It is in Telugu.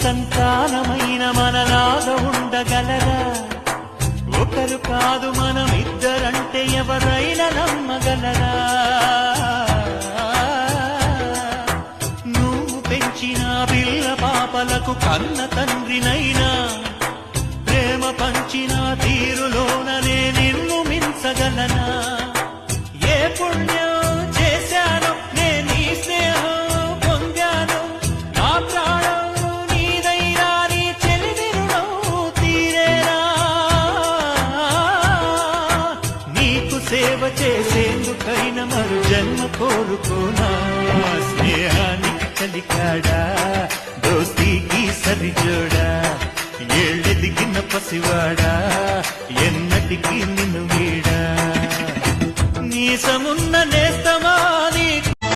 సంతానమైన మనలాగా ఉండగలరా? ఒకరు కాదు మనమిద్దరంటే ఎవరైనా నమ్మగలరా? నువ్వు పెంచిన పిల్ల పాపలకు కన్న తండ్రినైనా ప్రేమ పంచిన తీరులోననే నిన్ను మించగలనా? ఏ పుణ్యం చేశాను నేను ఈ స్నేహం పొందాను, నా ప్రాణం నీదైనా నీ చెలిమి రుణం తీరేనా? నీకు సేవ చేసేందుకైనా మరు జన్మ కోరుకోనా? స్నేహానికి కలికాడా దోస్తీకి సరిజోడా? ఏళ్ళెదిగిన పసివాడా ఎన్నటికీ నిన్ను వీడా? నీసమున్న నేస్తమా